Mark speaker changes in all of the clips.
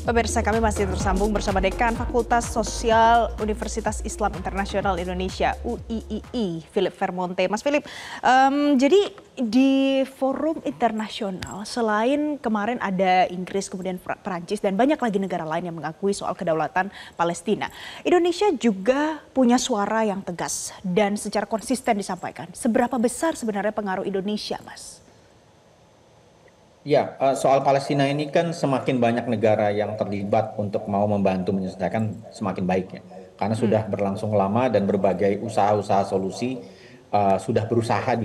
Speaker 1: Pemirsa, kami masih tersambung bersama Dekan Fakultas Sosial Universitas Islam Internasional Indonesia UIII, Philip Vermonte. Mas Philip, jadi di forum internasional selain kemarin ada Inggris, kemudian Perancis dan banyak lagi negara lain yang mengakui soal kedaulatan Palestina. Indonesia juga punya suara yang tegas dan secara konsisten disampaikan. Seberapa besar sebenarnya pengaruh Indonesia, Mas?
Speaker 2: Ya, soal Palestina ini kan semakin banyak negara yang terlibat untuk mau membantu menyelesaikan semakin baik ya. Karena sudah berlangsung lama dan berbagai usaha-usaha solusi sudah berusaha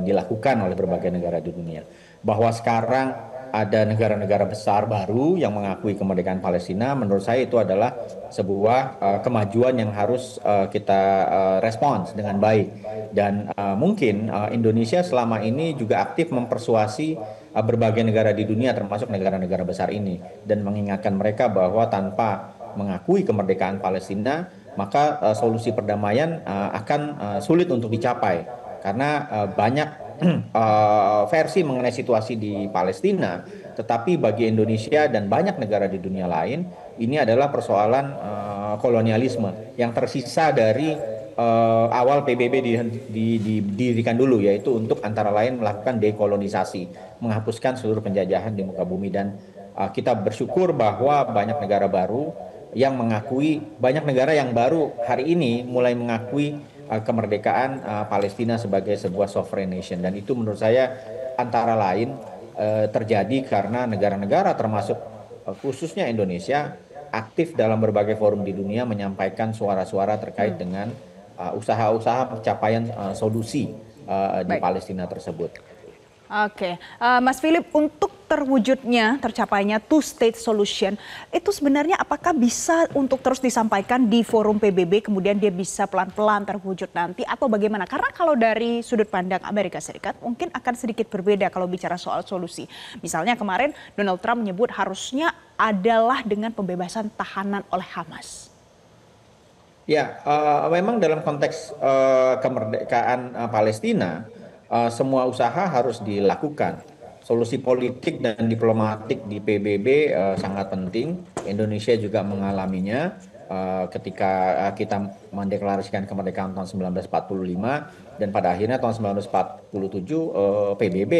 Speaker 2: dilakukan oleh berbagai negara di dunia. Bahwa sekarang ada negara-negara besar baru yang mengakui kemerdekaan Palestina, menurut saya itu adalah sebuah kemajuan yang harus kita respons dengan baik. Dan mungkin Indonesia selama ini juga aktif mempersuasi berbagai negara di dunia termasuk negara-negara besar ini dan mengingatkan mereka bahwa tanpa mengakui kemerdekaan Palestina maka solusi perdamaian akan sulit untuk dicapai karena banyak versi mengenai situasi di Palestina, tetapi bagi Indonesia dan banyak negara di dunia lain ini adalah persoalan kolonialisme yang tersisa dari awal PBB didirikan dulu, yaitu untuk antara lain melakukan dekolonisasi, menghapuskan seluruh penjajahan di muka bumi. Dan kita bersyukur bahwa banyak negara baru yang mengakui, banyak negara yang baru hari ini mulai mengakui kemerdekaan Palestina sebagai sebuah sovereign nation. Dan itu menurut saya antara lain terjadi karena negara-negara termasuk khususnya Indonesia aktif dalam berbagai forum di dunia menyampaikan suara-suara terkait dengan usaha-usaha pencapaian solusi di
Speaker 1: Baik.
Speaker 2: Palestina tersebut.
Speaker 1: Oke, Mas Philip, untuk terwujudnya, tercapainya two-state solution, itu sebenarnya apakah bisa untuk terus disampaikan di forum PBB, kemudian dia bisa pelan-pelan terwujud nanti, atau bagaimana? Karena kalau dari sudut pandang Amerika Serikat, mungkin akan sedikit berbeda kalau bicara soal solusi. Misalnya kemarin Donald Trump menyebut harusnya adalah dengan pembebasan tahanan oleh Hamas.
Speaker 2: Ya, memang dalam konteks kemerdekaan Palestina, semua usaha harus dilakukan. Solusi politik dan diplomatik di PBB sangat penting. Indonesia juga mengalaminya ketika kita mendeklarasikan kemerdekaan tahun 1945 dan pada akhirnya tahun 1947 PBB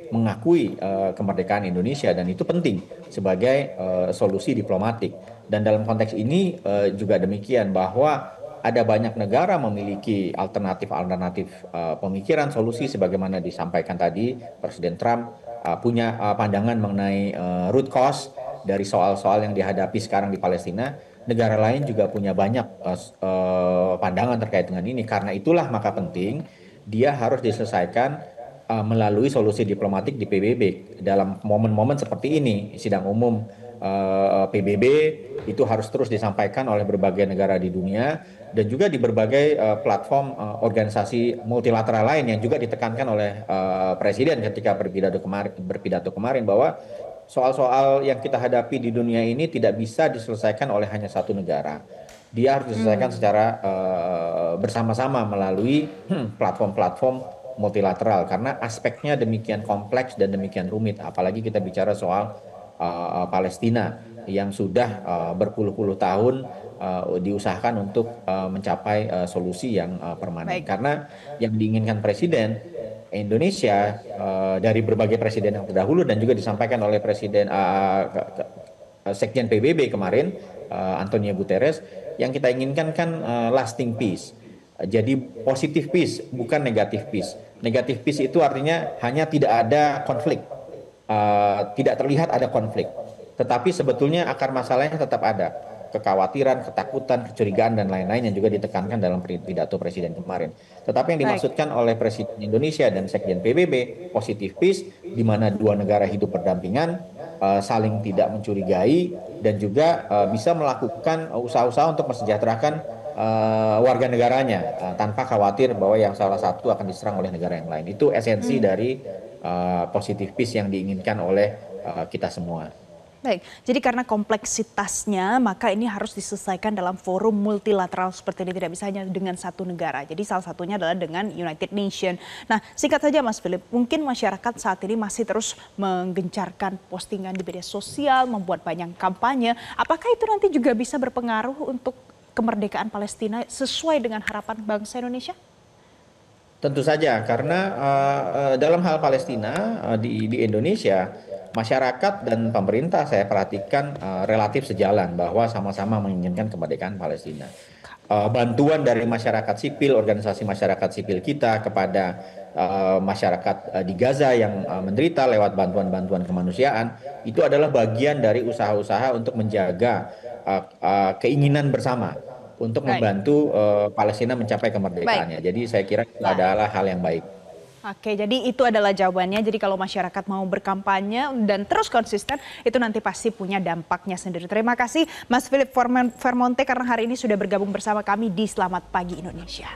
Speaker 2: mengakui kemerdekaan Indonesia dan itu penting sebagai solusi diplomatik. Dan dalam konteks ini juga demikian bahwa ada banyak negara memiliki alternatif-alternatif pemikiran solusi sebagaimana disampaikan tadi Presiden Trump punya pandangan mengenai root cause dari soal-soal yang dihadapi sekarang di Palestina. Negara lain juga punya banyak pandangan terkait dengan ini. Karena itulah maka penting dia harus diselesaikan melalui solusi diplomatik di PBB dalam momen-momen seperti ini sidang umum PBB itu harus terus disampaikan oleh berbagai negara di dunia dan juga di berbagai platform organisasi multilateral lain yang juga ditekankan oleh Presiden ketika berpidato kemarin bahwa soal-soal yang kita hadapi di dunia ini tidak bisa diselesaikan oleh hanya satu negara. Dia harus diselesaikan secara bersama-sama melalui platform-platform multilateral karena aspeknya demikian kompleks dan demikian rumit apalagi kita bicara soal Palestina yang sudah berpuluh-puluh tahun diusahakan untuk mencapai solusi yang permanen.
Speaker 1: Baik.
Speaker 2: Karena yang diinginkan Presiden Indonesia dari berbagai presiden yang terdahulu dan juga disampaikan oleh Presiden Sekjen PBB kemarin Antonio Guterres yang kita inginkan kan lasting peace. Jadi positif peace bukan negatif peace. Negatif peace itu artinya hanya tidak ada konflik, tidak terlihat ada konflik. Tetapi sebetulnya akar masalahnya tetap ada. Kekhawatiran, ketakutan, kecurigaan, dan lain-lain yang juga ditekankan dalam pidato Presiden kemarin. Tetapi yang
Speaker 1: Baik.
Speaker 2: dimaksudkan oleh Presiden Indonesia dan Sekjen PBB, positive peace, di mana dua negara hidup berdampingan, saling tidak mencurigai, dan juga bisa melakukan usaha-usaha untuk mensejahterakan warga negaranya tanpa khawatir bahwa yang salah satu akan diserang oleh negara yang lain. Itu esensi dari positive peace yang diinginkan oleh kita semua.
Speaker 1: Baik, jadi karena kompleksitasnya maka ini harus diselesaikan dalam forum multilateral seperti ini, tidak bisa hanya dengan satu negara. Jadi salah satunya adalah dengan United Nations. Nah, singkat saja Mas Philip, mungkin masyarakat saat ini masih terus menggencarkan postingan di media sosial, membuat banyak kampanye. Apakah itu nanti juga bisa berpengaruh untuk kemerdekaan Palestina sesuai dengan harapan bangsa Indonesia?
Speaker 2: Tentu saja, karena dalam hal Palestina di Indonesia, masyarakat dan pemerintah saya perhatikan relatif sejalan bahwa sama-sama menginginkan kemerdekaan Palestina. Bantuan dari masyarakat sipil, organisasi masyarakat sipil kita kepada masyarakat di Gaza yang menderita lewat bantuan-bantuan kemanusiaan, itu adalah bagian dari usaha-usaha untuk menjaga keinginan bersama untuk
Speaker 1: Baik.
Speaker 2: membantu Palestina mencapai
Speaker 1: Baik.
Speaker 2: kemerdekaannya. Jadi saya kira itu
Speaker 1: Nah,
Speaker 2: adalah hal yang baik.
Speaker 1: oke, jadi itu adalah jawabannya. Jadi kalau masyarakat mau berkampanye dan terus konsisten, itu nanti pasti punya dampaknya sendiri. Terima kasih Mas Philip Vermonte karena hari ini sudah bergabung bersama kami di Selamat Pagi Indonesia.